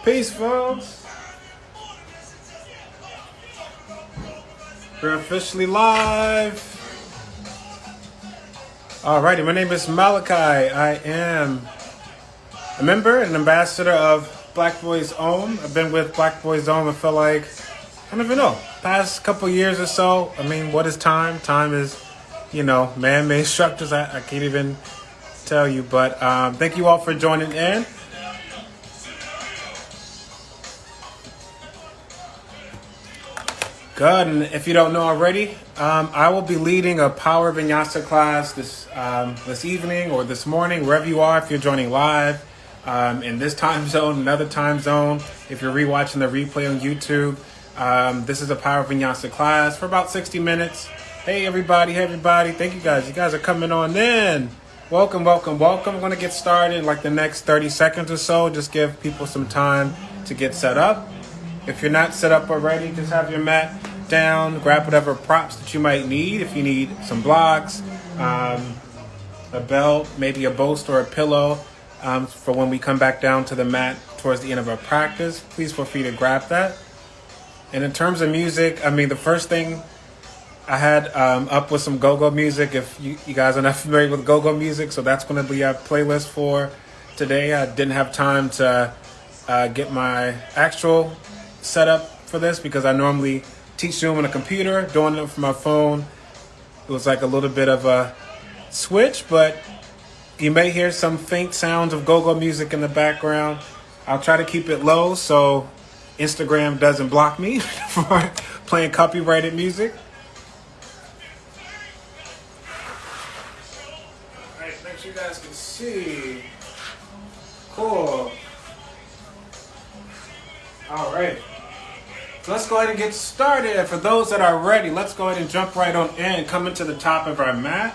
Peace, folks. We're officially live. Alrighty, my name is Malachi. I am a member and ambassador of Black Boys Own. I've been with Black Boys Own, I feel like, I don't even know, past couple years or so. I mean, what is time? Time is, man-made structures. I can't even tell you, but thank you all for joining in. Good, and if you don't know already, I will be leading a Power Vinyasa class this evening or this morning, wherever you are, if you're joining live in this time zone, another time zone, if you're rewatching the replay on YouTube. This is a Power Vinyasa class for about 60 minutes. Hey everybody, thank you guys. You guys are coming on in. Welcome. I'm going to get started in like the next 30 seconds or so. Just give people some time to get set up. If you're not set up already, just have your mat down, grab whatever props that you might need. If you need some blocks, a belt, maybe a bolster or a pillow for when we come back down to the mat towards the end of our practice, please feel free to grab that. And in terms of music, the first thing I had up with some go-go music. If you guys are not familiar with go-go music, so that's going to be our playlist for today. I didn't have time to get my actual setup for this because I normally teach Zoom on a computer. Doing it from my phone, it was like a little bit of a switch, but you may hear some faint sounds of go-go music in the background. I'll try to keep it low so Instagram doesn't block me for playing copyrighted music. All right, make sure you guys can see. Cool. All right. Let's go ahead and get started. For those that are ready, let's go ahead and jump right on in, coming to the top of our mat.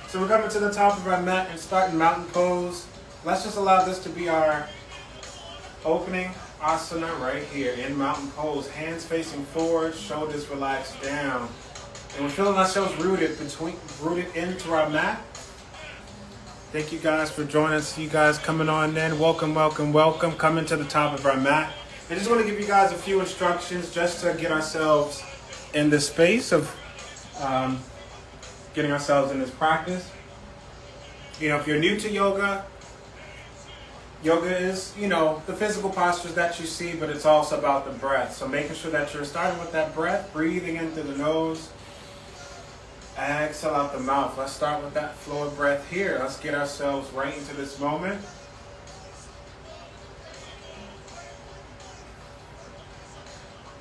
So we're coming to the top of our mat and starting mountain pose. Let's just allow this to be our opening asana right here in mountain pose. Hands facing forward, shoulders relaxed down. And we're feeling ourselves rooted into our mat. Thank you guys for joining us. You guys coming on in. Welcome. Coming to the top of our mat. I just want to give you guys a few instructions just to get ourselves in the space of getting ourselves in this practice. If you're new to yoga is, the physical postures that you see, but it's also about the breath. So making sure that you're starting with that breath, breathing in through the nose. Exhale out the mouth. Let's start with that flow of breath here. Let's get ourselves right into this moment.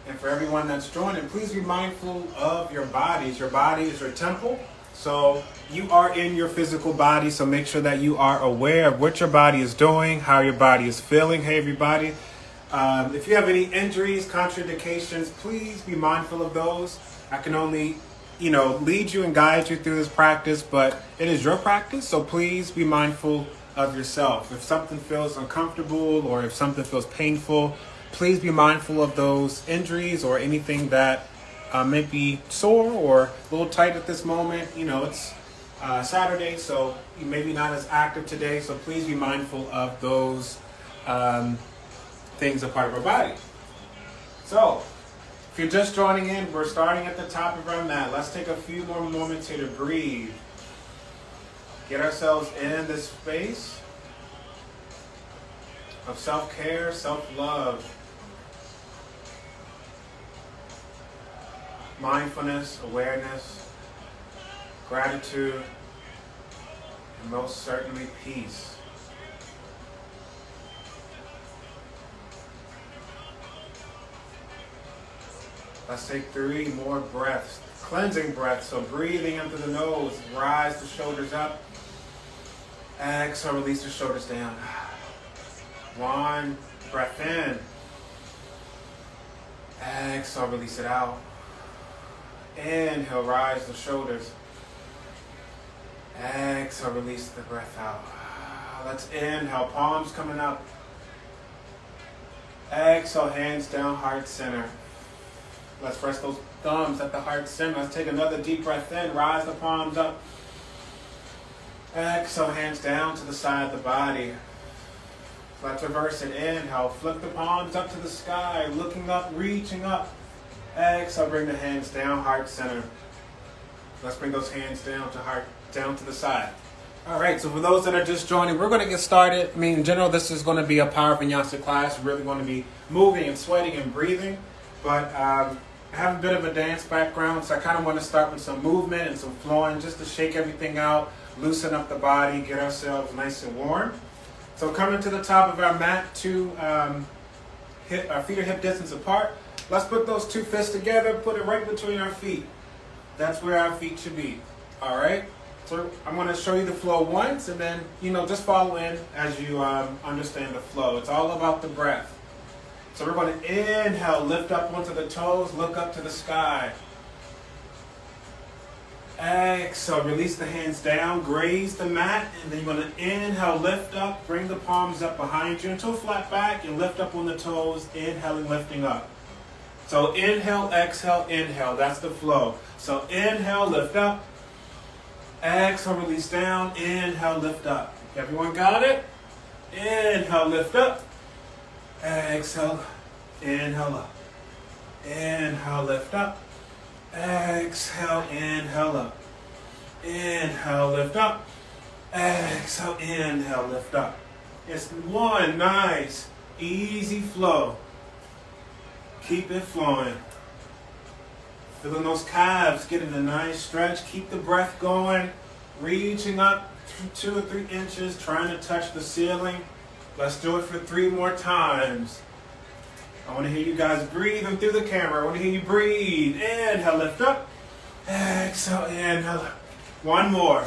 And for everyone that's joining, please be mindful of your bodies. Your body is your temple. So you are in your physical body. So make sure that you are aware of what your body is doing, how your body is feeling. Hey, everybody. If you have any injuries, contraindications, please be mindful of those. I can only lead you and guide you through this practice, but it is your practice, so please be mindful of yourself. If something feels uncomfortable or if something feels painful, please be mindful of those injuries or anything that may be sore or a little tight at this moment. It's Saturday, so you may be not as active today, so please be mindful of those things a part of our body. So, if you're just joining in, we're starting at the top of our mat. Let's take a few more moments here to breathe. Get ourselves in this space of self-care, self-love, mindfulness, awareness, gratitude, and most certainly peace. Let's take 3 more breaths, cleansing breaths. So breathing in through the nose, rise the shoulders up. Exhale, release the shoulders down. 1, breath in. Exhale, release it out. Inhale, rise the shoulders. Exhale, release the breath out. Let's inhale, palms coming up. Exhale, hands down, heart center. Let's rest those thumbs at the heart center. Let's take another deep breath in. Rise the palms up. Exhale, hands down to the side of the body. Let's reverse it. Inhale, flip the palms up to the sky, looking up, reaching up. Exhale, bring the hands down, heart center. Let's bring those hands down to heart, down to the side. All right, so for those that are just joining, we're going to get started. I mean, in general, this is going to be a power vinyasa class. We're really going to be moving and sweating and breathing. But I have a bit of a dance background, so I kind of want to start with some movement and some flowing just to shake everything out, loosen up the body, get ourselves nice and warm. So coming to the top of our mat, our feet are hip distance apart. Let's put those two fists together, put it right between our feet. That's where our feet should be. All right? So I'm going to show you the flow once, and then, just follow in as you understand the flow. It's all about the breath. So we're going to inhale, lift up onto the toes, look up to the sky. Exhale, release the hands down, graze the mat, and then you're going to inhale, lift up, bring the palms up behind you until flat back, and lift up on the toes, inhaling, lifting up. So inhale, exhale, that's the flow. So inhale, lift up, exhale, release down, inhale, lift up. Everyone got it? Inhale, lift up, exhale, inhale up, inhale, lift up. Exhale, inhale up. Inhale, lift up. Exhale, inhale, lift up. It's one nice, easy flow. Keep it flowing. Feeling those calves, getting a nice stretch. Keep the breath going. Reaching up 2 or 3 inches, trying to touch the ceiling. Let's do it for 3 more times. I want to hear you guys breathing through the camera. I want to hear you breathe. Inhale, lift up. Exhale, inhale. One more.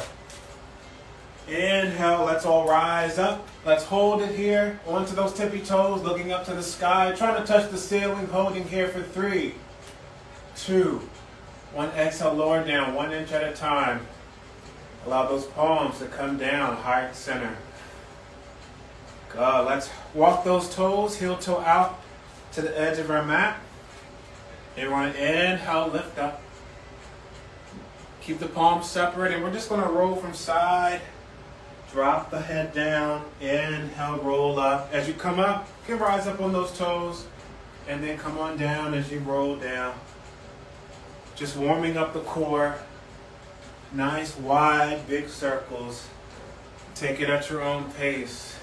Inhale, let's all rise up. Let's hold it here. Onto those tippy toes, looking up to the sky. Trying to touch the ceiling, holding here for 3, 2, 1. Exhale, lower down, 1 inch at a time. Allow those palms to come down, heart center. Good. Let's walk those toes, heel toe out to the edge of our mat. And we're going to inhale, lift up. Keep the palms separate, and we're just going to roll from side. Drop the head down. Inhale, roll up. As you come up, you can rise up on those toes, and then come on down as you roll down. Just warming up the core. Nice, wide, big circles. Take it at your own pace.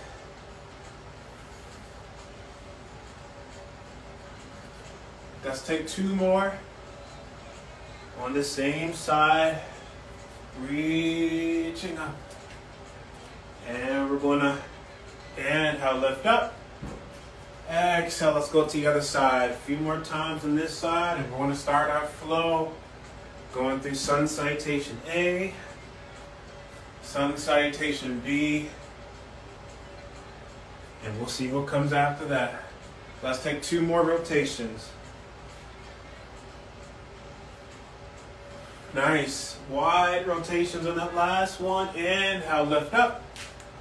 Let's take 2 more on the same side, reaching up. And we're going to inhale, lift up. Exhale, let's go to the other side. A few more times on this side, and we're going to start our flow going through sun salutation A, sun salutation B, and we'll see what comes after that. Let's take 2 more rotations. Nice. Wide rotations on that last one. Inhale, lift up.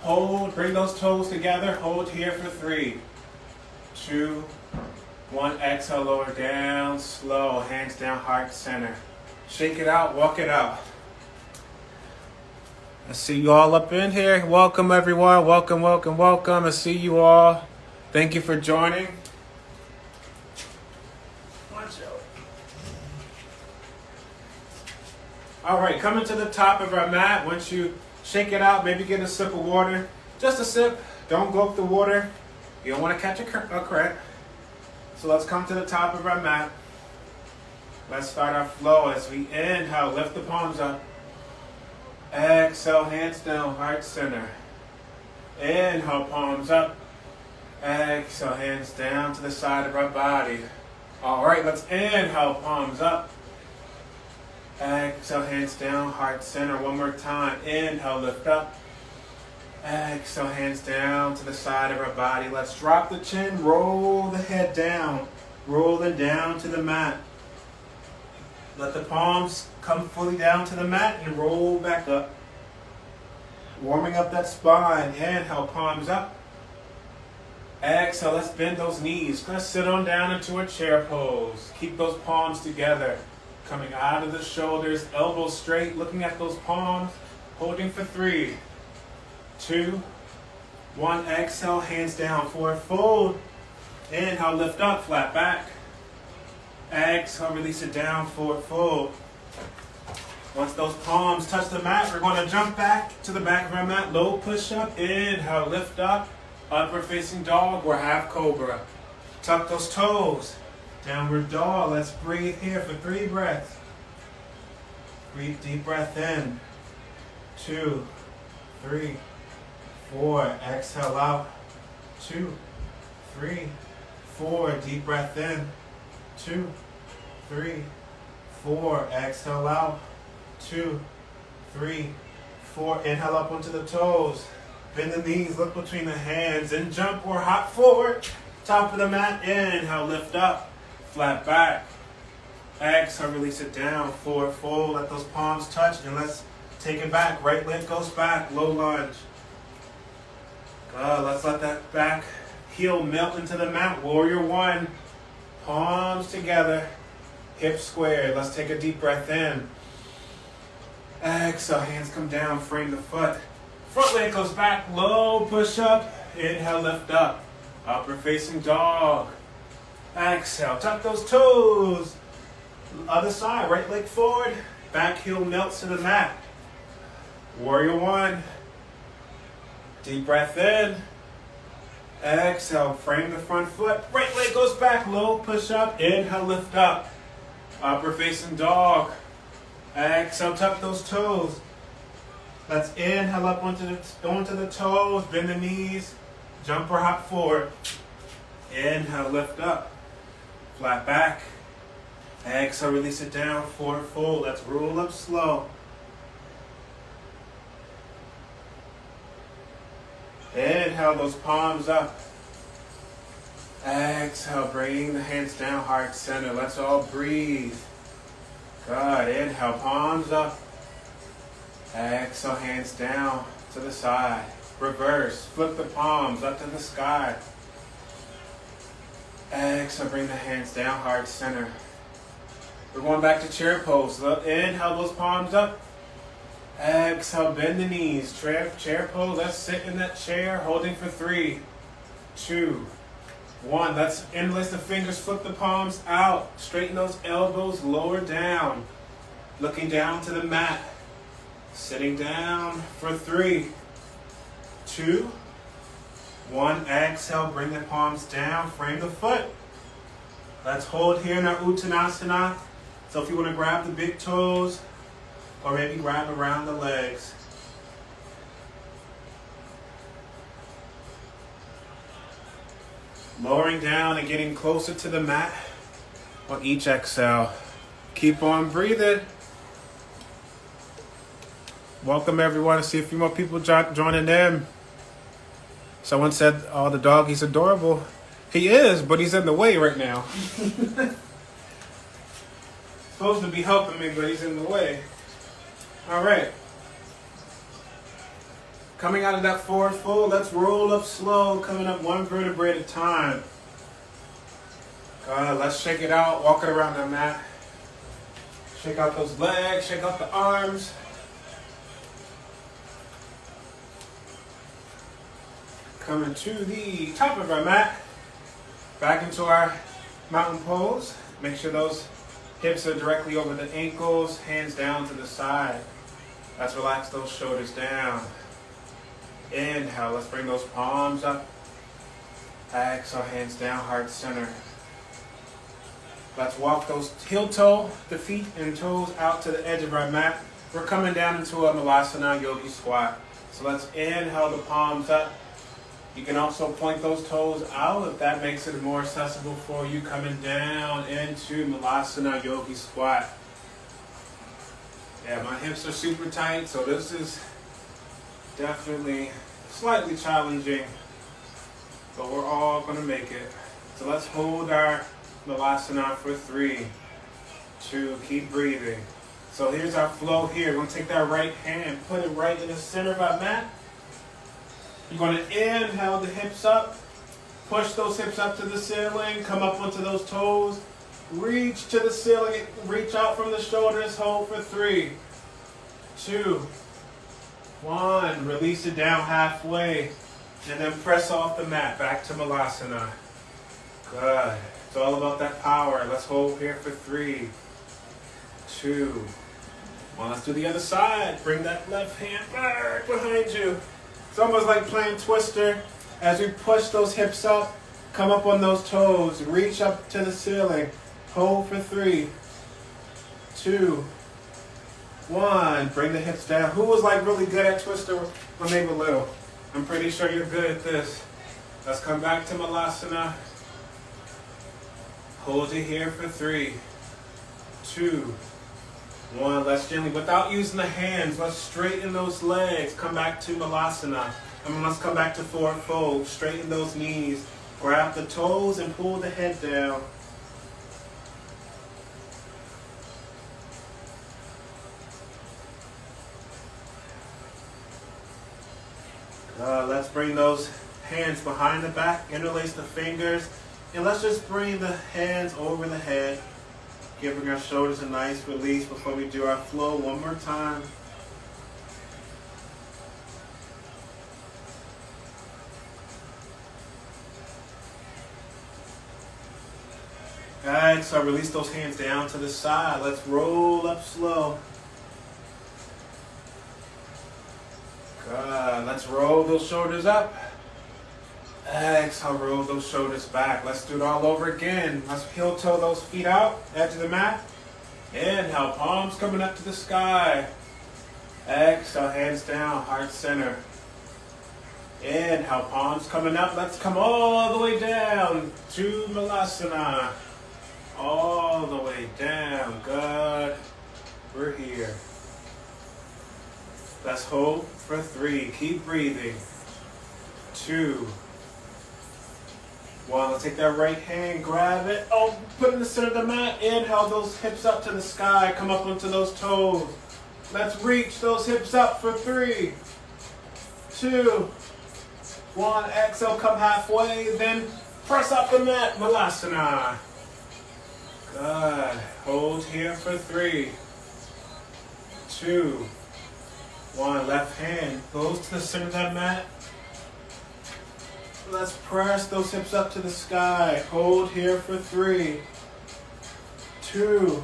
Hold. Bring those toes together. Hold here for 3, 2, 1. Exhale, lower down. Slow. Hands down, heart center. Shake it out. Walk it out. I see you all up in here. Welcome, everyone. Welcome, welcome, welcome. I see you all. Thank you for joining. All right, coming to the top of our mat. Once you shake it out, maybe get a sip of water. Just a sip. Don't gulp the water. You don't want to catch a cramp. So let's come to the top of our mat. Let's start our flow as we inhale. Lift the palms up. Exhale, hands down, heart center. Inhale, palms up. Exhale, hands down to the side of our body. All right, let's inhale, palms up. Exhale, hands down, heart center. One more time. Inhale, lift up. Exhale, hands down to the side of our body. Let's drop the chin, roll the head down. Roll it down to the mat. Let the palms come fully down to the mat and roll back up. Warming up that spine. Inhale, palms up. Exhale, let's bend those knees. Let's sit on down into a chair pose. Keep those palms together. Coming out of the shoulders, elbows straight, looking at those palms, holding for 3, 2, 1. Exhale, hands down, forward fold. Inhale, lift up, flat back. Exhale, release it down, forward fold. Once those palms touch the mat, we're going to jump back to the back of our mat. Low push-up. Inhale, lift up. Upward facing dog or half cobra. Tuck those toes. Downward dog. Let's breathe here for 3 breaths. Breathe, deep breath in. 2, 3, 4. Exhale out. 2, 3, 4. Deep breath in. 2, 3, 4. Exhale out. 2, 3, 4. Inhale up onto the toes. Bend the knees, look between the hands, and jump or hop forward. Top of the mat. Inhale, lift up, flat back. Exhale, release it down, forward fold. Let those palms touch, and let's take it back. Right leg goes back, low lunge. Good. Let's let that back heel melt into the mat. Warrior 1. Palms together, hips squared. Let's take a deep breath in. Exhale, hands come down, frame the foot. Front leg goes back, low push up. Inhale, lift up. Upward facing dog. Exhale, tuck those toes. Other side, right leg forward. Back heel melts to the mat. Warrior 1. Deep breath in. Exhale, frame the front foot. Right leg goes back, low push up. Inhale, lift up. Upward facing dog. Exhale, tuck those toes. Let's inhale up onto the toes, bend the knees, jump or hop forward. Inhale, lift up, flat back. Exhale, release it down, forward fold. Let's roll up slow. Inhale, those palms up. Exhale, bring the hands down, heart center. Let's all breathe. Good. Inhale, palms up. Exhale, hands down to the side. Reverse. Flip the palms up to the sky. Exhale, bring the hands down, heart center. We're going back to chair pose. Inhale, those palms up. Exhale, bend the knees. Chair pose. Let's sit in that chair, holding for 3, 2, 1. Let's interlace the fingers, flip the palms out. Straighten those elbows, lower down. Looking down to the mat. Sitting down for 3, 2, 1. Exhale, bring the palms down, frame the foot. Let's hold here in our Uttanasana. So if you want to grab the big toes, or maybe grab around the legs. Lowering down and getting closer to the mat on each exhale. Keep on breathing. Welcome everyone. I see a few more people joining in. Someone said, oh, the dog, he's adorable. He is, but he's in the way right now. Supposed to be helping me, but he's in the way. All right. Coming out of that forward fold, let's roll up slow, coming up 1 vertebrae at a time. Let's shake it out, walk it around the mat. Shake out those legs, shake out the arms. Coming to the top of our mat, back into our mountain pose. Make sure those hips are directly over the ankles, hands down to the side. Let's relax those shoulders down. Inhale, let's bring those palms up. Exhale, hands down, heart center. Let's walk those heel toe, the feet and toes out to the edge of our mat. We're coming down into a Malasana Yogi Squat. So let's inhale the palms up. You can also point those toes out if that makes it more accessible for you. Coming down into Malasana Yogi Squat. Yeah, my hips are super tight, so this is definitely slightly challenging, but we're all going to make it. So let's hold our Malasana for 3, 2, keep breathing. So here's our flow here. We're going to take that right hand, put it right in the center of our mat. You're going to inhale the hips up, push those hips up to the ceiling, come up onto those toes, reach to the ceiling, reach out from the shoulders, hold for 3, 2, 1. Release it down halfway. And then press off the mat. Back to Malasana. Good. It's all about that power. Let's hold here for 3, 2, 1. Let's do the other side. Bring that left hand back behind you. It's almost like playing Twister. As we push those hips up, come up on those toes. Reach up to the ceiling. Hold for 3, 2, 1. Bring the hips down. Who was like really good at Twister when they were little? I'm pretty sure you're good at this. Let's come back to Malasana. Hold it here for 3, 2, 1. Let's gently, without using the hands, let's straighten those legs. Come back to Malasana. Let's come back to forward fold. Straighten those knees. Grab the toes and pull the head down. Let's bring those hands behind the back. Interlace the fingers. And let's just bring the hands over the head. Giving our shoulders a nice release before we do our flow one more time. Alright, so release those hands down to the side. Let's roll up slow. Good. Let's roll those shoulders up. Exhale, roll those shoulders back. Let's do it all over again. Let's heel toe those feet out, edge of the mat. Inhale, palms coming up to the sky. Exhale, hands down, heart center. Inhale, palms coming up. Let's come all the way down to Malasana. All the way down. Good. We're here. Let's hold for 3. Keep breathing. 2, 1. Let's take that right hand, grab it. Oh, put it in the center of the mat. Inhale those hips up to the sky. Come up onto those toes. Let's reach those hips up for 3, 2, 1. Exhale, come halfway. Then press up the mat. Malasana. Good. Hold here for 3, 2, 1. Left hand goes to the center of that mat. Let's press those hips up to the sky. Hold here for 3, 2,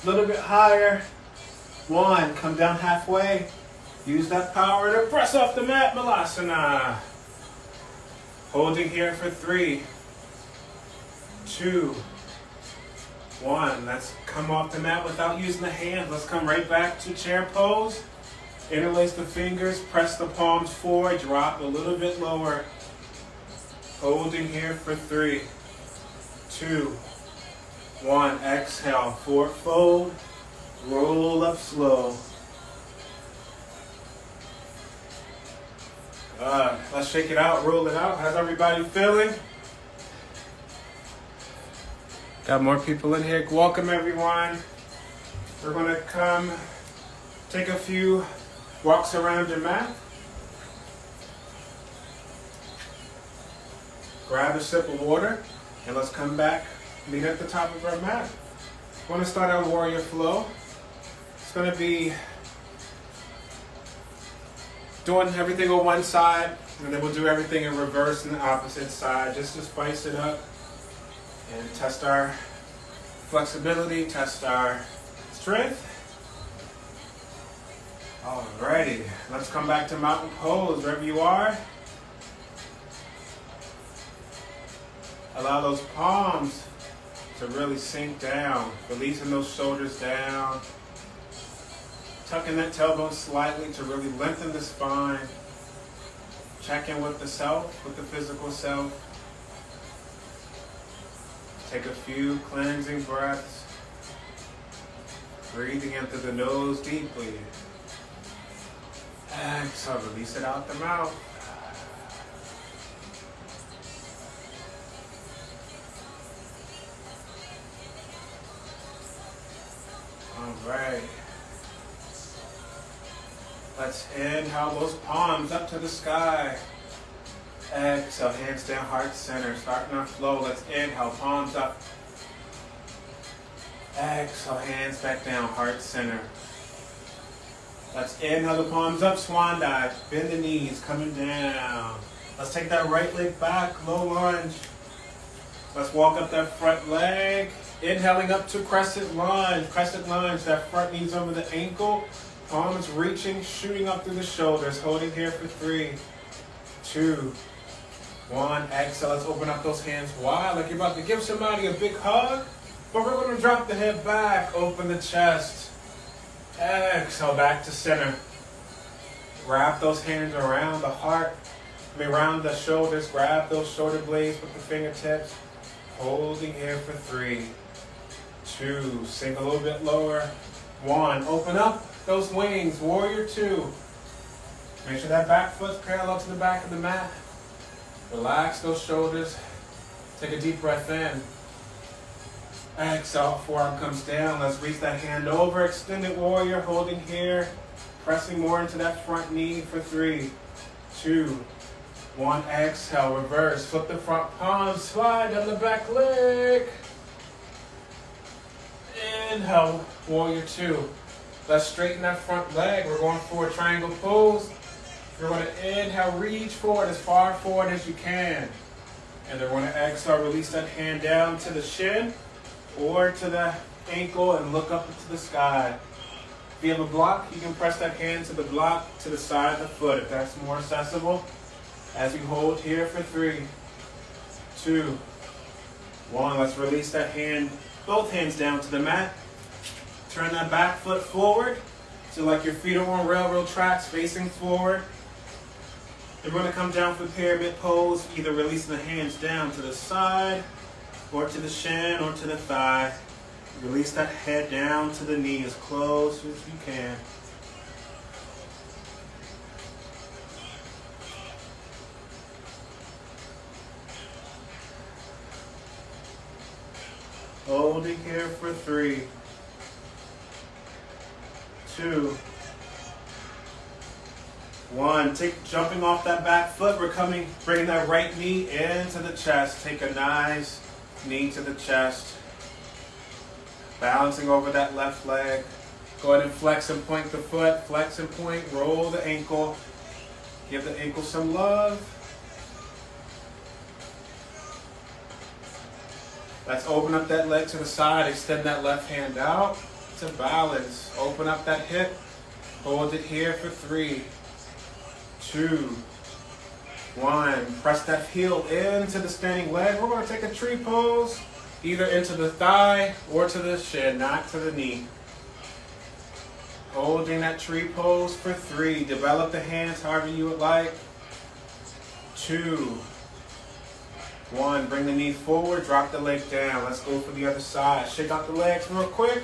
a little bit higher. 1. Come down halfway. Use that power to press off the mat. Malasana. Holding here for 3, 2, 1. Let's come off the mat without using the hands. Let's come right back to chair pose. Interlace the fingers, press the palms forward, drop a little bit lower. Holding here for 3, 2, 1. Exhale, forward fold, roll up slow. Let's shake it out, roll it out. How's everybody feeling? Got more people in here. Welcome everyone. We're going to come take a few walks around your mat. Grab a sip of water and let's come back, meet at the top of our mat. We're going to start our warrior flow. It's going to be doing everything on one side and then we'll do everything in reverse on the opposite side just to spice it up and test our flexibility, test our strength. Alrighty, let's come back to mountain pose wherever you are. Allow those palms to really sink down, releasing those shoulders down. Tucking that tailbone slightly to really lengthen the spine. Check in with the self, with the physical self. Take a few cleansing breaths. Breathing in through the nose deeply. Exhale, release it out the mouth. All right. Let's inhale those palms up to the sky. Exhale, hands down, heart center. Starting our flow. Let's inhale, palms up. Exhale, hands back down, heart center. Let's inhale the palms up, swan dive. Bend the knees, coming down. Let's take that right leg back, low lunge. Let's walk up that front leg. Inhaling up to crescent lunge. Crescent lunge, that front knees over the ankle. Palms reaching, shooting up through the shoulders. Holding here for 3, 2, 1. Exhale, let's open up those hands wide like you're about to give somebody a big hug. But we're going to drop the head back, open the chest. Exhale, back to center. Wrap those hands around the heart, around the shoulders. Grab those shoulder blades with the fingertips. Holding here for 3, 2. Sink a little bit lower. 1. Open up those wings. Warrior 2. Make sure that back foot's parallel to the back of the mat. Relax those shoulders. Take a deep breath in. Exhale, forearm comes down. Let's reach that hand over. Extended warrior, holding here. Pressing more into that front knee for 3, 2, 1. Exhale, reverse. Flip the front palm, slide down the back leg. Inhale, warrior 2. Let's straighten that front leg. We're going for a triangle pose. You're going to inhale, reach forward as far forward as you can. And then we're going to exhale, release that hand down to the shin or to the ankle and look up into the sky. If you have a block, you can press that hand to the block to the side of the foot if that's more accessible. As we hold here for 3, 2, 1. Let's release that hand, both hands down to the mat. Turn that back foot forward. So like your feet are on railroad tracks facing forward. You're going to come down for pyramid pose, either releasing the hands down to the side or to the shin or to the thigh. Release that head down to the knee as close as you can. Holding here for 3, 2, 1. Jumping off that back foot, we're bringing that right knee into the chest. Take a nice knee to the chest. Balancing over that left leg. Go ahead and flex and point the foot. Flex and point, roll the ankle. Give the ankle some love. Let's open up that leg to the side. Extend that left hand out to balance. Open up that hip. Hold it here for 3, 2, 1. Press that heel into the standing leg. We're going to take a tree pose, either into the thigh or to the shin, not to the knee. Holding that tree pose for 3. Develop the hands however you would like. 2, 1. Bring the knee forward, drop the leg down. Let's go for the other side. Shake out the legs real quick.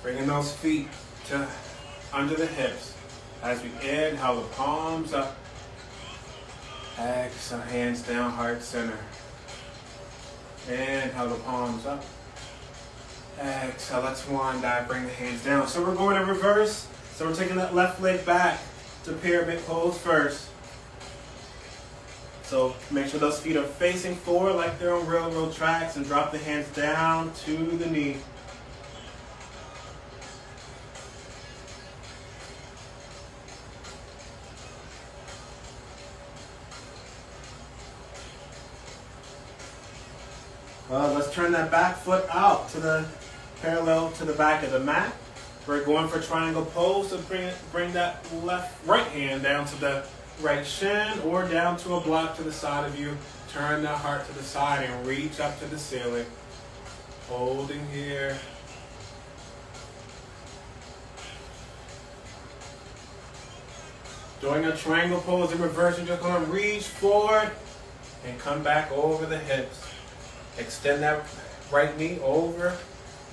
Bringing those feet to under the hips. As we inhale, the palms up. Exhale, hands down, heart center. Inhale, the palms up. Exhale, let's swan dive, bring the hands down. So we're going in reverse. So we're taking that left leg back to pyramid pose first. So make sure those feet are facing forward like they're on railroad tracks and drop the hands down to the knee. Let's turn that back foot out to the parallel to the back of the mat. We're going for triangle pose, so bring that right hand down to the right shin or down to a block to the side of you. Turn that heart to the side and reach up to the ceiling. Holding here. Doing a triangle pose in reverse, you're just going to reach forward and come back over the hips. Extend that right knee over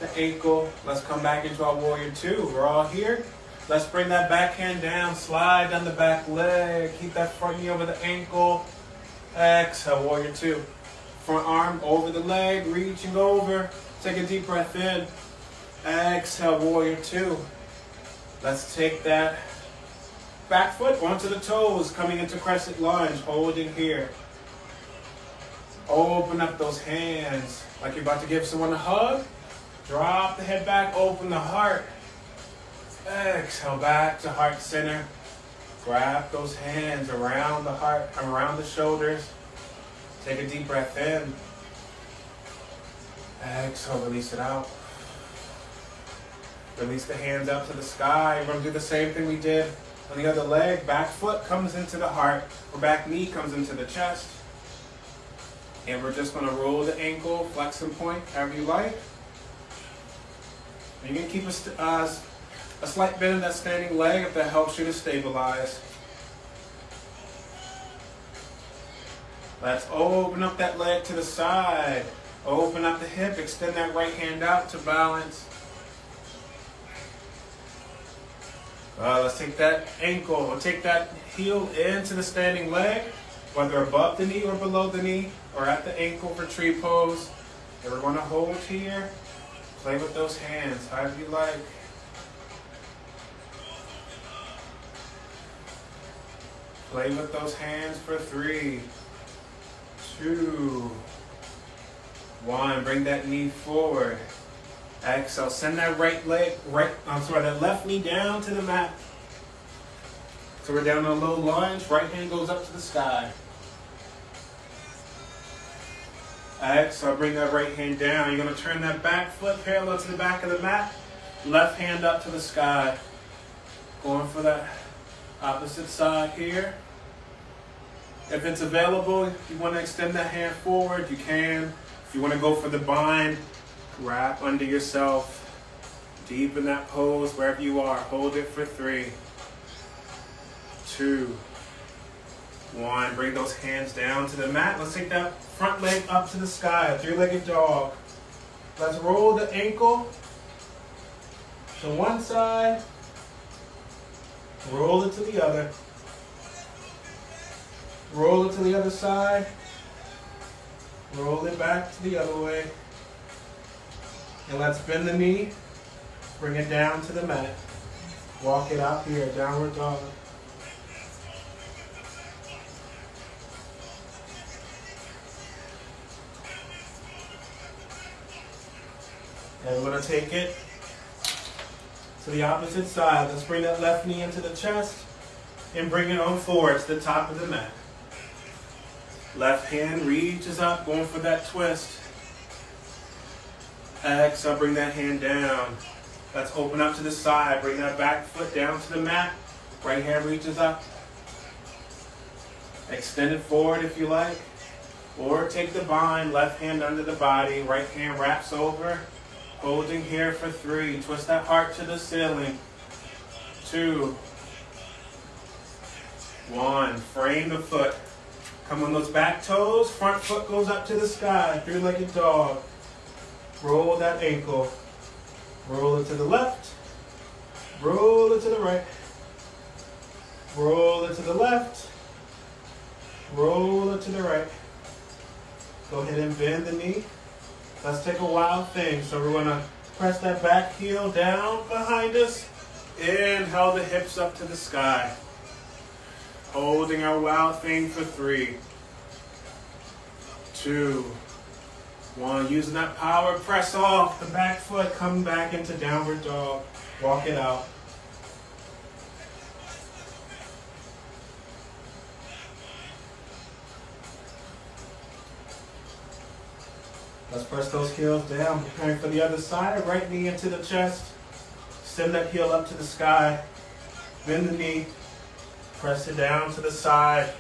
the ankle. Let's come back into our warrior 2. We're all here. Let's bring that back hand down, slide down the back leg. Keep that front knee over the ankle. Exhale, warrior 2. Front arm over the leg, reaching over. Take a deep breath in. Exhale, warrior 2. Let's take that back foot onto the toes, coming into crescent lunge, holding here. Open up those hands like you're about to give someone a hug. Drop the head back, open the heart. Exhale back to heart center. Grab those hands around the heart, around the shoulders. Take a deep breath in. Exhale, release it out. Release the hands up to the sky. We're going to do the same thing we did on the other leg. Back foot comes into the heart, or back knee comes into the chest. And we're just going to roll the ankle, flex and point, however you like. And you can keep a slight bend in that standing leg if that helps you to stabilize. Let's open up that leg to the side. Open up the hip, extend that right hand out to balance. Let's take that ankle, or take that heel into the standing leg, whether above the knee or below the knee, or at the ankle for tree pose. And we're going to hold here. Play with those hands, however you like. Play with those hands for 3, 2, 1. Bring that knee forward. Exhale. Send that that left knee down to the mat. So we're down in a low lunge. Right hand goes up to the sky. Exhale. Bring that right hand down. You're going to turn that back foot parallel to the back of the mat. Left hand up to the sky. Going for that opposite side here. If it's available, if you want to extend that hand forward, you can. If you want to go for the bind, wrap under yourself. Deepen that pose wherever you are. Hold it for 3, 2, 1. Bring those hands down to the mat. Let's take that front leg up to the sky, 3-legged dog. Let's roll the ankle to one side. Roll it to the other. Roll it to the other side. Roll it back to the other way. And let's bend the knee. Bring it down to the mat. Walk it out here, downward dog. And we're going to take it to the opposite side. Let's bring that left knee into the chest and bring it on forward to the top of the mat. Left hand reaches up, going for that twist. Exhale, bring that hand down. Let's open up to the side. Bring that back foot down to the mat. Right hand reaches up. Extend it forward if you like. Or take the bind, left hand under the body, right hand wraps over. Holding here for 3. Twist that heart to the ceiling. 2, 1. Frame the foot. Come on those back toes. Front foot goes up to the sky. 3-legged dog. Roll that ankle. Roll it to the left. Roll it to the right. Roll it to the left. Roll it to the right. Go ahead and bend the knee. Let's take a wild thing. So we're going to press that back heel down behind us. Inhale the hips up to the sky. Holding our wild thing for 3, 2, 1. Using that power, press off the back foot. Come back into downward dog. Walk it out. Let's press those heels down. Preparing for the other side. Right knee into the chest. Send that heel up to the sky. Bend the knee. Press it down to the side.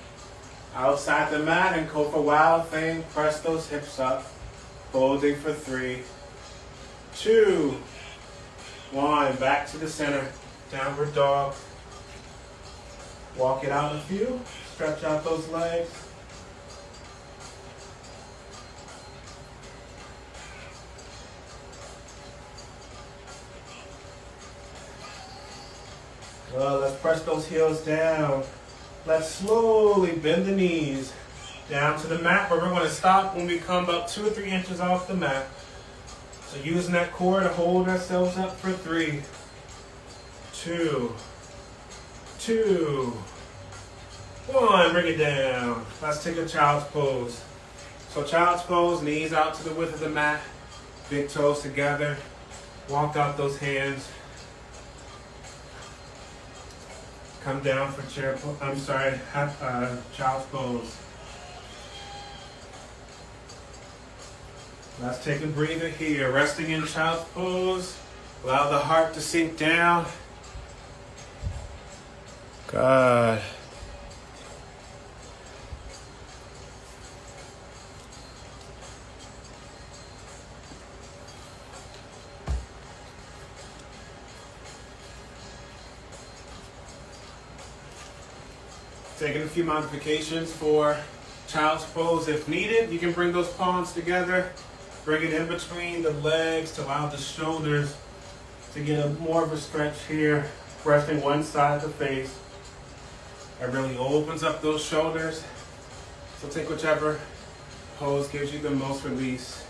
Outside the mat and go for wild thing. Press those hips up. Holding for 3, 2, 1. Back to the center. Downward dog. Walk it out a few. Stretch out those legs. Well, let's press those heels down. Let's slowly bend the knees down to the mat, but we're going to stop when we come about 2 or 3 inches off the mat. So using that core to hold ourselves up for 3, 2, 1. Bring it down. Let's take a child's pose. So child's pose, knees out to the width of the mat, big toes together. Walk out those hands. Come down for child's pose. Let's take a breather here. Resting in child's pose. Allow the heart to sink down. Good. Taking a few modifications for child's pose if needed. You can bring those palms together, bring it in between the legs to allow the shoulders to get more of a stretch here, resting one side of the face. It really opens up those shoulders. So take whichever pose gives you the most release.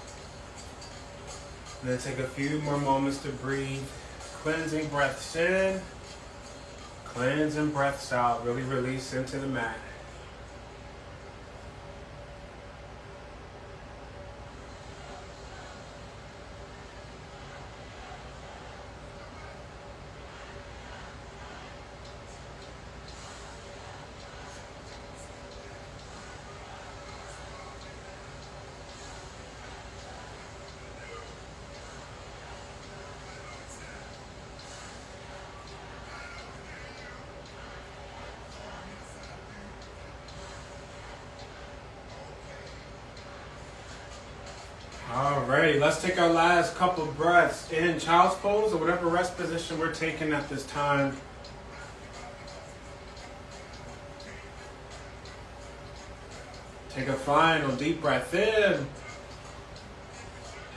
And then take a few more moments to breathe. Cleansing breaths in. Cleansing breaths out, really release into the mat. Alrighty, let's take our last couple breaths in child's pose or whatever rest position we're taking at this time. Take a final deep breath in.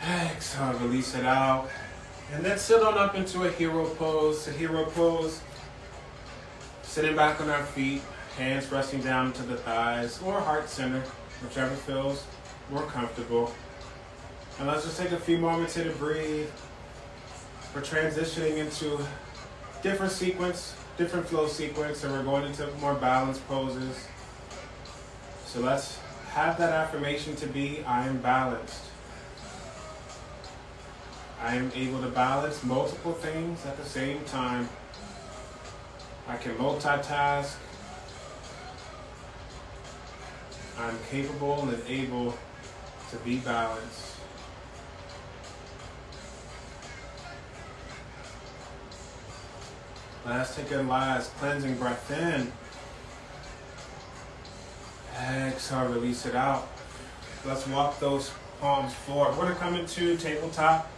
Exhale, release it out. And then sit on up into a hero pose. A hero pose. Sitting back on our feet, hands resting down to the thighs or heart center, whichever feels more comfortable. And let's just take a few moments here to breathe. We're transitioning into different sequence, different flow sequence, and we're going into more balanced poses. So let's have that affirmation to be, I am balanced. I am able to balance multiple things at the same time. I can multitask. I'm capable and able to be balanced. Let's take a last cleansing breath in. Exhale, release it out. Let's walk those palms forward. We're going to come into tabletop.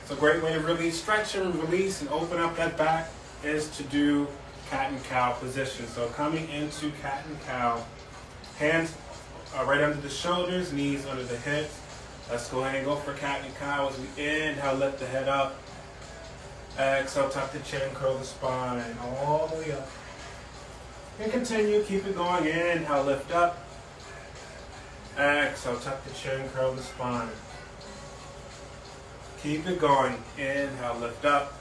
It's a great way to really stretch and release and open up that back is to do cat and cow position. So coming into cat and cow. Hands right under the shoulders, knees under the hips. Let's go ahead and go for cat and cow as we inhale, lift the head up. Exhale, tuck the chin, curl the spine all the way up. And continue, keep it going. Inhale, lift up. Exhale, tuck the chin, curl the spine. Keep it going. Inhale, lift up.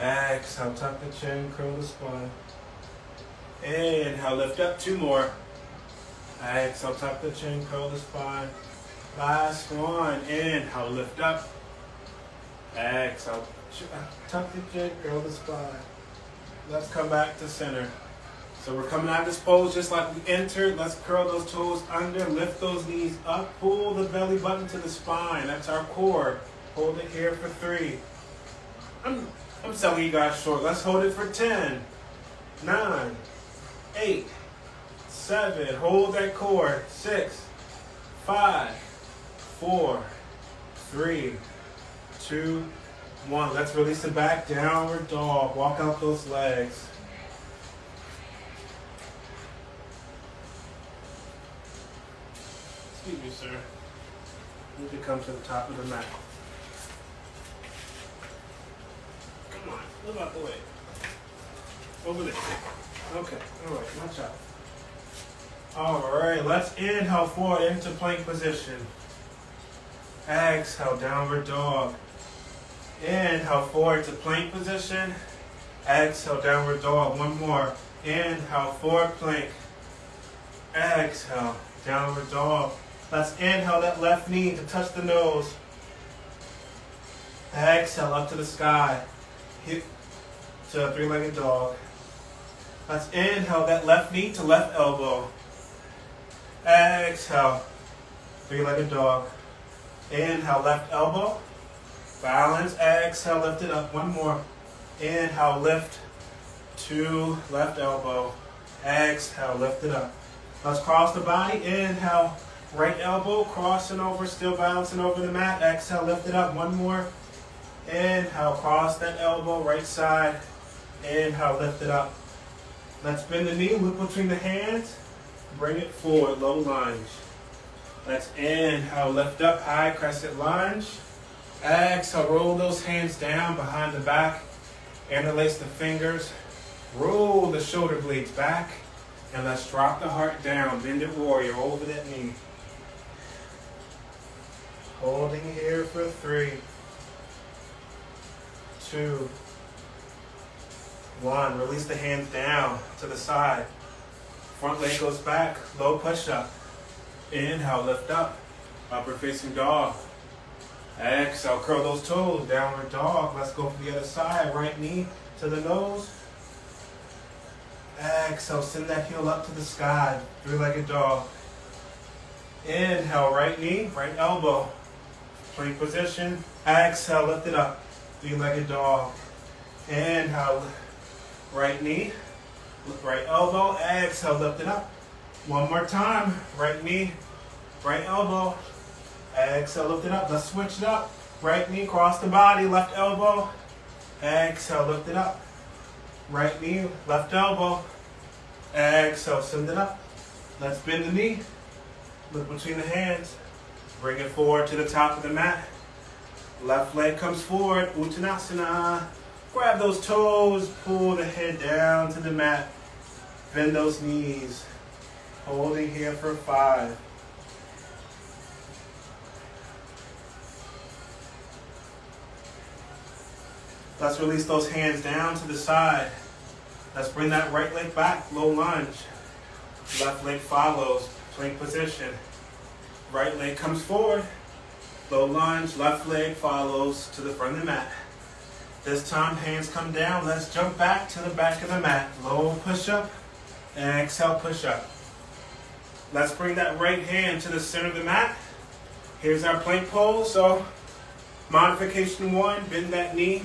Exhale, tuck the chin, curl the spine. Inhale, lift up. Two more. Exhale, tuck the chin, curl the spine. Last one. Inhale, lift up. Exhale, tuck the chin, curl the spine. Let's come back to center. So we're coming out of this pose just like we entered. Let's curl those toes under, lift those knees up, pull the belly button to the spine. That's our core. Hold it here for 3. I'm selling you guys short. Let's hold it for 10, 9, 8, 7. Hold that core. 6, 5, 4, 3, 2, 1. Let's release it back. Downward dog. Walk out those legs. Excuse me, sir. You need to come to the top of the mat. Come on, move out the way. Over there. Okay, all right, watch out. All right, let's inhale forward into plank position. Exhale, downward dog. Inhale forward to plank position. Exhale, downward dog. One more. Inhale, forward plank. Exhale, downward dog. Let's inhale that left knee to touch the nose. Exhale up to the sky. Hip to a three-legged dog. Let's inhale that left knee to left elbow. Exhale, three-legged dog. Inhale, left elbow. Balance, exhale, lift it up. One more. Inhale, lift to left elbow. Exhale, lift it up. Let's cross the body. Inhale, right elbow, crossing over, still balancing over the mat. Exhale, lift it up. One more. Inhale, cross that elbow, right side. Inhale, lift it up. Let's bend the knee, loop between the hands. Bring it forward, low lunge. Let's inhale, lift up, high crescent lunge. Exhale, roll those hands down behind the back. Interlace the fingers. Roll the shoulder blades back. And let's drop the heart down. Bended warrior over that knee. Holding here for 3, 2, 1. Release the hands down to the side. Front leg goes back. Low push up. Inhale, lift up. Upward facing dog. Exhale, curl those toes. Downward dog. Let's go for the other side. Right knee to the nose. Exhale, send that heel up to the sky. Three-legged dog. Inhale, right knee, right elbow. Plank position. Exhale, lift it up. Three-legged dog. Inhale, right knee, right elbow. Exhale, lift it up. One more time. Right knee, right elbow. Exhale, lift it up. Let's switch it up. Right knee, cross the body, left elbow. Exhale, lift it up. Right knee, left elbow. Exhale, send it up. Let's bend the knee. Look between the hands. Bring it forward to the top of the mat. Left leg comes forward, Uttanasana. Grab those toes, pull the head down to the mat. Bend those knees. Holding here for 5. Let's release those hands down to the side. Let's bring that right leg back, low lunge. Left leg follows, plank position. Right leg comes forward, low lunge, left leg follows to the front of the mat. This time, hands come down. Let's jump back to the back of the mat. Low push up, and exhale, push up. Let's bring that right hand to the center of the mat. Here's our plank pose. So, modification 1, bend that knee.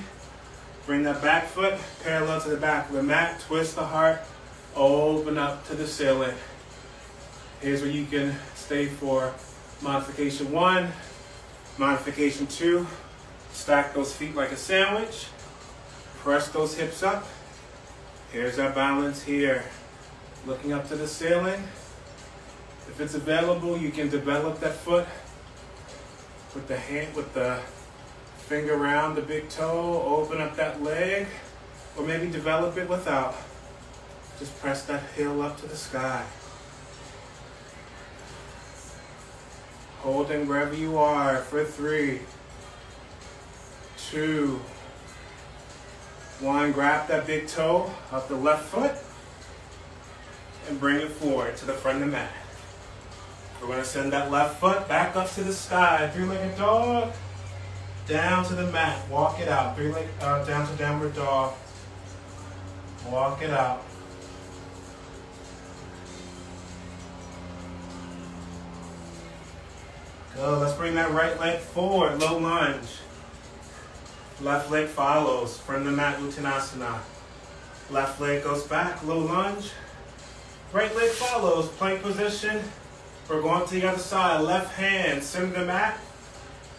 Bring that back foot parallel to the back of the mat. Twist the heart. Open up to the ceiling. Here's where you can stay for modification 1. Modification 2. Stack those feet like a sandwich. Press those hips up. Here's our balance here. Looking up to the ceiling. If it's available, you can develop that foot with the hand, with the finger around the big toe, open up that leg, or maybe develop it without. Just press that heel up to the sky. Holding wherever you are for 3, 2, 1. Grab that big toe of the left foot and bring it forward to the front of the mat. We're going to send that left foot back up to the sky. Three-legged dog. Down to the mat, walk it out. Down to downward dog. Walk it out. Go, let's bring that right leg forward, low lunge. Left leg follows, front of the mat, Uttanasana. Left leg goes back, low lunge. Right leg follows, plank position. We're going to the other side, left hand, center of the mat.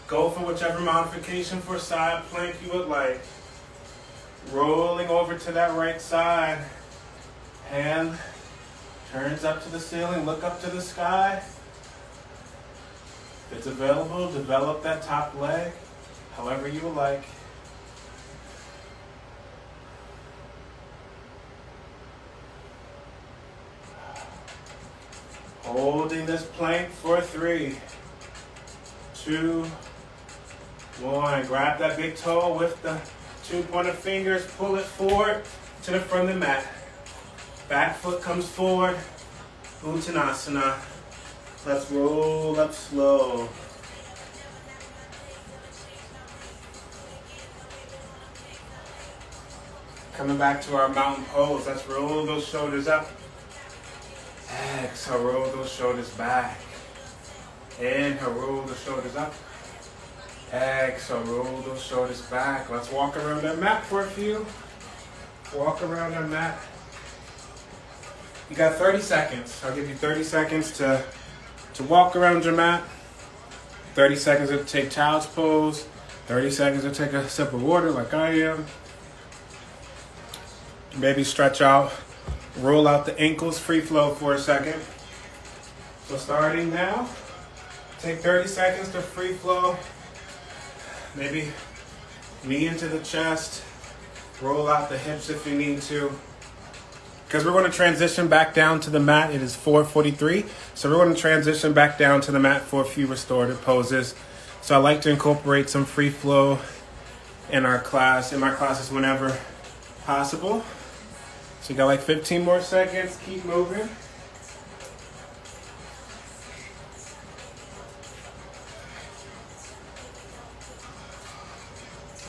Go for whichever modification for side plank you would like. Rolling over to that right side. Hand turns up to the ceiling, look up to the sky. If it's available, develop that top leg, however you would like. Holding this plank for 3, 2, 1. Grab that big toe with the 2 pointer fingers. Pull it forward to the front of the mat. Back foot comes forward. Uttanasana. Let's roll up slow. Coming back to our mountain pose. Let's roll those shoulders up. Exhale, roll those shoulders back. Inhale, roll the shoulders up. Exhale, roll those shoulders back. Let's walk around that mat for a few. Walk around our mat. You got 30 seconds. I'll give you 30 seconds to walk around your mat. 30 seconds to take child's pose. 30 seconds to take a sip of water like I am. Maybe stretch out, roll out the ankles, free flow for a second. So starting now, take 30 seconds to free flow. Maybe knee into the chest, roll out the hips if you need to. Because we're going to transition back down to the mat. It is 4:43, so we're going to transition back down to the mat for a few restorative poses. So I like to incorporate some free flow in my classes whenever possible. So you got like 15 more seconds, keep moving.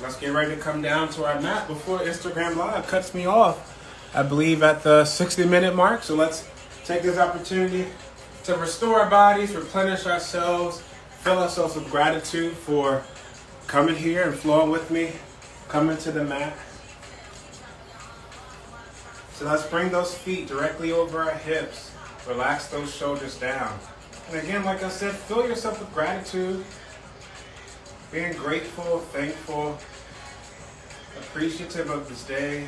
Let's get ready to come down to our mat before Instagram Live cuts me off, I believe at the 60-minute mark. So let's take this opportunity to restore our bodies, replenish ourselves, fill ourselves with gratitude for coming here and flowing with me, coming to the mat. So let's bring those feet directly over our hips. Relax those shoulders down. And again, like I said, fill yourself with gratitude. Being grateful, thankful, appreciative of this day.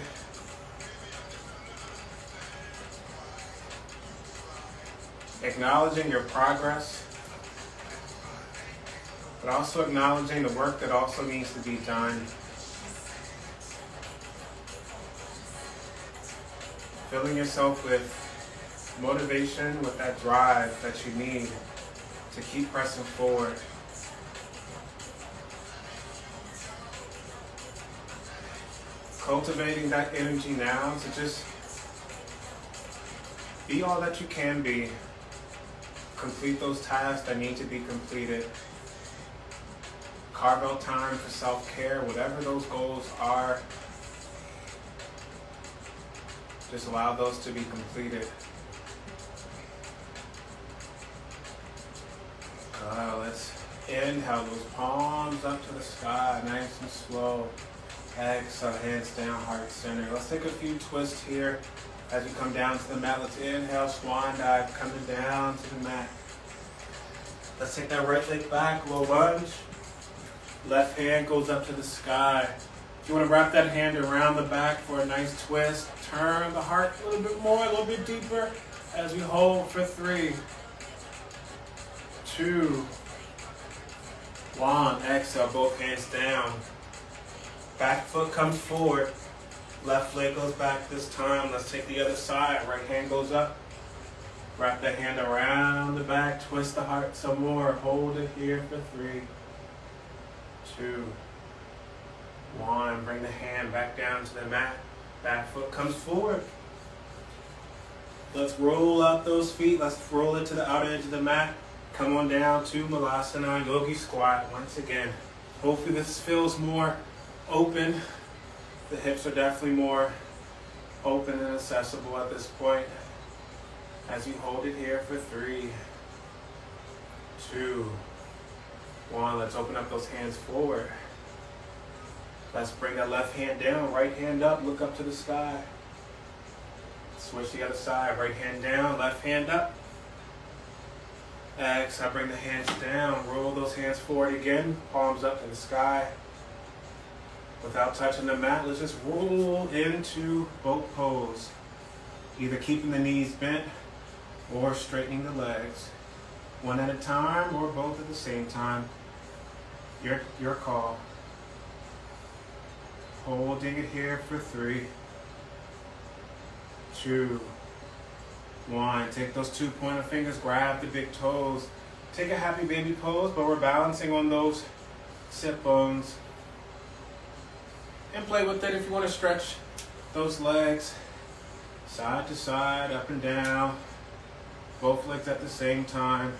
Acknowledging your progress, but also acknowledging the work that also needs to be done. Filling yourself with motivation, with that drive that you need to keep pressing forward. Cultivating that energy now to just be all that you can be. Complete those tasks that need to be completed. Carve out time for self-care, whatever those goals are. Just allow those to be completed. Let's inhale those palms up to the sky, nice and slow. Exhale, hands down, heart center. Let's take a few twists here as you come down to the mat. Let's inhale, swan dive, coming down to the mat. Let's take that right leg back, low lunge. Left hand goes up to the sky. If you want to wrap that hand around the back for a nice twist, turn the heart a little bit more, a little bit deeper as we hold for 3, 2, 1. Exhale, both hands down. Back foot comes forward. Left leg goes back this time. Let's take the other side. Right hand goes up. Wrap the hand around the back. Twist the heart some more. Hold it here for 3, 2, 1. Bring the hand back down to the mat. Back foot comes forward. Let's roll up those feet. Let's roll it to the outer edge of the mat. Come on down to Malasana, Yogi Squat once again. Hopefully this feels more open. The hips are definitely more open and accessible at this point. As you hold it here for 3, 2, 1. Let's open up those hands forward. Let's bring that left hand down, right hand up, look up to the sky. Switch the other side, right hand down, left hand up. Exhale, bring the hands down, roll those hands forward again, palms up to the sky. Without touching the mat, let's just roll into boat pose. Either keeping the knees bent or straightening the legs. One at a time or both at the same time. Your call. Holding it here for 3, 2, 1. Take those 2 pointer fingers, grab the big toes. Take a happy baby pose, but we're balancing on those sit bones. And play with it if you want to stretch those legs side to side, up and down. Both legs at the same time.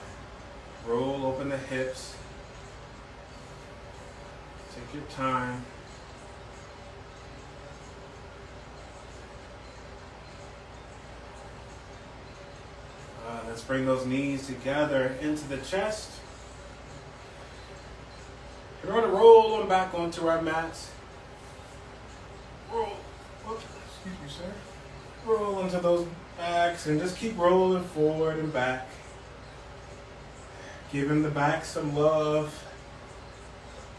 Roll open the hips. Take your time. Let's bring those knees together into the chest. We're going to roll them back onto our mats. Roll. Oops, excuse me, sir. Roll into those backs and just keep rolling forward and back. Giving the back some love.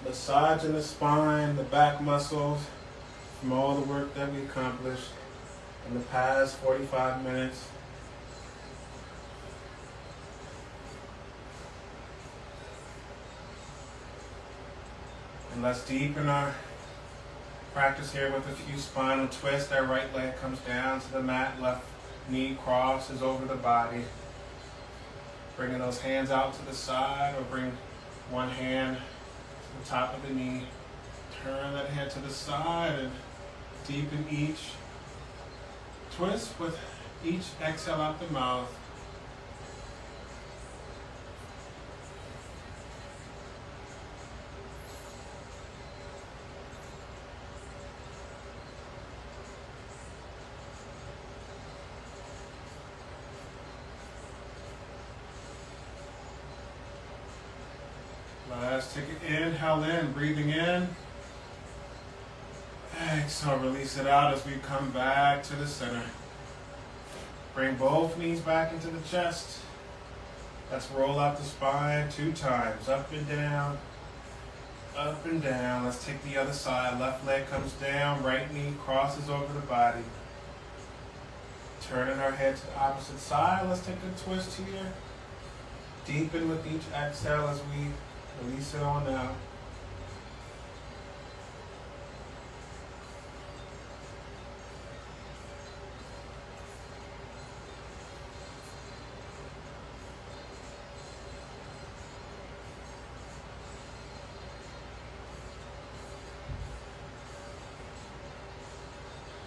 Massaging the spine, the back muscles from all the work that we accomplished in the past 45 minutes. And let's deepen our practice here with a few spinal twists. Our right leg comes down to the mat, left knee crosses over the body. Bringing those hands out to the side, or bring one hand to the top of the knee. Turn that head to the side and deepen each twist with each exhale out the mouth. Let's take an inhale in, breathing in. Exhale, release it out as we come back to the center. Bring both knees back into the chest. Let's roll out the spine 2 times, up and down, up and down. Let's take the other side. Left leg comes down, right knee crosses over the body. Turning our head to the opposite side. Let's take a twist here. Deepen with each exhale as we release it on out.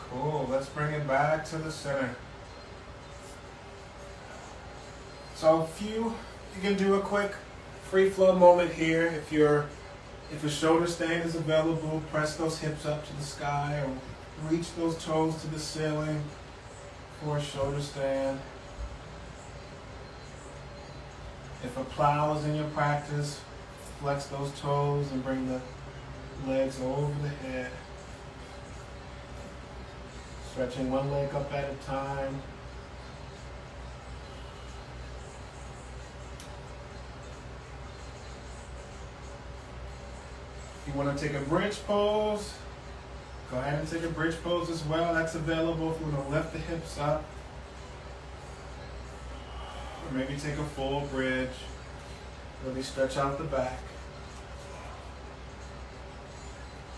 Cool, let's bring it back to the center. So you can do a quick free flow moment here. If a shoulder stand is available, press those hips up to the sky or reach those toes to the ceiling for a shoulder stand. If a plow is in your practice, flex those toes and bring the legs over the head. Stretching one leg up at a time. If you want to take a bridge pose, go ahead and take a bridge pose as well. That's available if you want to lift the hips up. Or maybe take a full bridge. Really stretch out the back.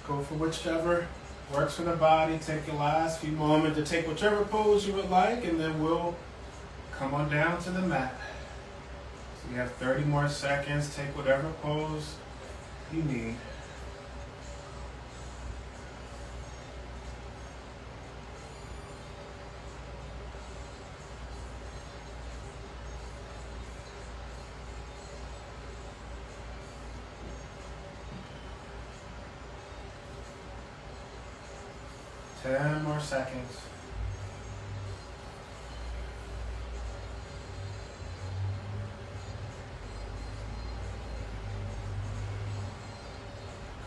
Go for whichever works for the body. Take your last few moments to take whichever pose you would like, and then we'll come on down to the mat. So you have 30 more seconds. Take whatever pose you need. Ten more seconds.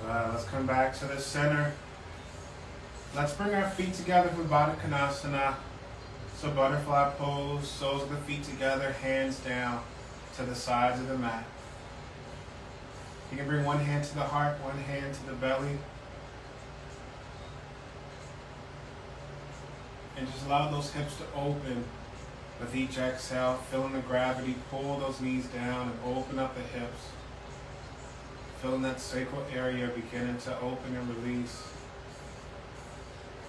Let's come back to the center. Let's bring our feet together for Badaknasana. So butterfly pose, soles of the feet together, hands down to the sides of the mat. You can bring one hand to the heart, one hand to the belly. And just allow those hips to open with each exhale, feeling the gravity, pull those knees down and open up the hips. Feeling that sacral area beginning to open and release.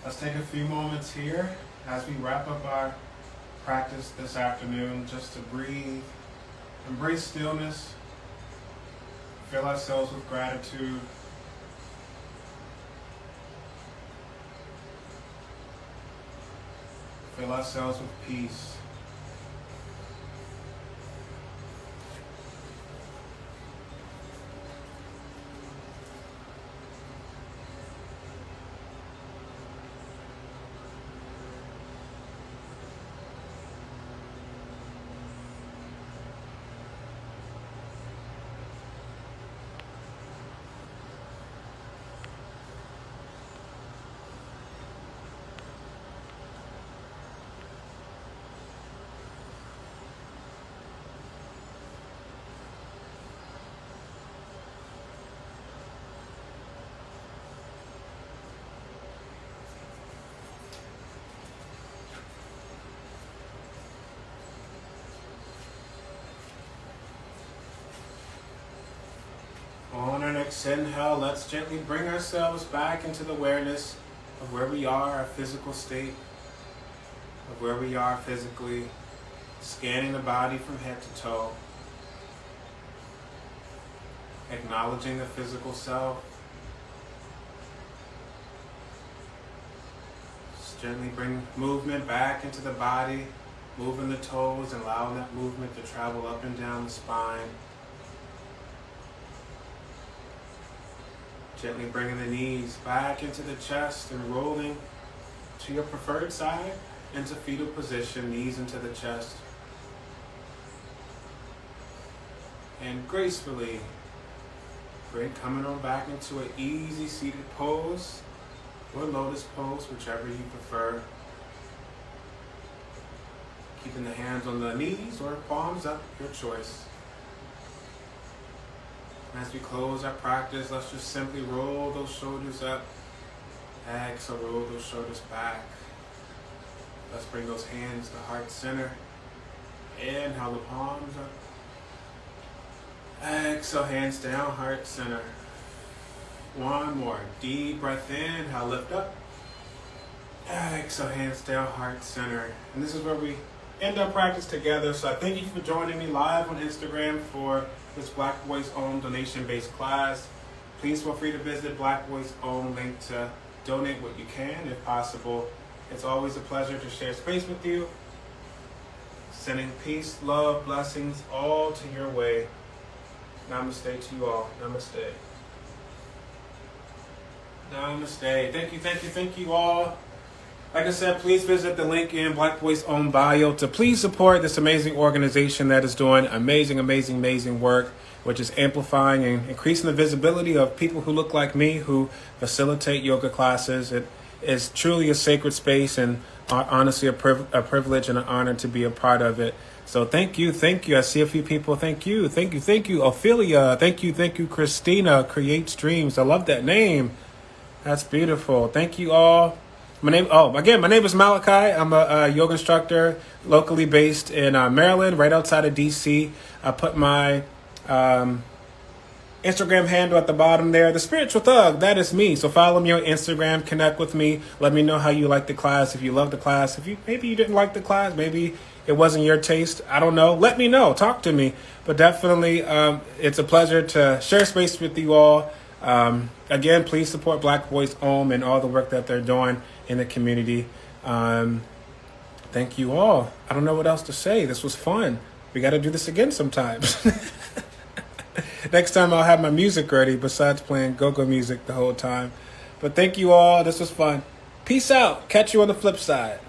Let's take a few moments here as we wrap up our practice this afternoon just to breathe, embrace stillness, fill ourselves with gratitude. Fill ourselves with peace. Nice inhale. Let's gently bring ourselves back into the awareness of where we are, our physical state, of where we are physically, scanning the body from head to toe, acknowledging the physical self. Just gently bring movement back into the body, moving the toes and allowing that movement to travel up and down the spine. Gently bringing the knees back into the chest and rolling to your preferred side into fetal position, knees into the chest. And gracefully, coming on back into an easy seated pose or lotus pose, whichever you prefer. Keeping the hands on the knees or palms up, your choice. As we close our practice, let's just simply roll those shoulders up. Exhale, roll those shoulders back. Let's bring those hands to heart center. Inhale, the palms up. Exhale, hands down, heart center. One more. Deep breath in, inhale, lift up. Exhale, hands down, heart center. And this is where we end our practice together. So I thank you for joining me live on Instagram for this Black Boys Own donation-based class. Please feel free to visit Black Boys Own link to donate what you can if possible. It's always a pleasure to share space with you. Sending peace, love, blessings all to your way. Namaste to you all. Namaste. Namaste. Thank you all. Like I said, please visit the link in Black Boys Own bio to please support this amazing organization that is doing amazing work, which is amplifying and increasing the visibility of people who look like me, who facilitate yoga classes. It is truly a sacred space and honestly a privilege and an honor to be a part of it. So thank you. I see a few people. Thank you. Ophelia. Thank you, Christina. Create Streams. I love that name. That's beautiful. Thank you all. My name is Malachi. I'm a yoga instructor locally based in Maryland, right outside of DC. I put my Instagram handle at the bottom there. The Spiritual Thug, that is me. So follow me on Instagram, connect with me. Let me know how you like the class, if you love the class. Maybe you didn't like the class, maybe it wasn't your taste. I don't know. Let me know. Talk to me. But definitely, it's a pleasure to share space with you all. Again, please support Black Boys Own and all the work that they're doing in the community. Thank you all. I don't know what else to say. This was fun. We got to do this again sometimes. Next time I'll have my music ready besides playing go-go music the whole time. But thank you all. This was fun. Peace out. Catch you on the flip side.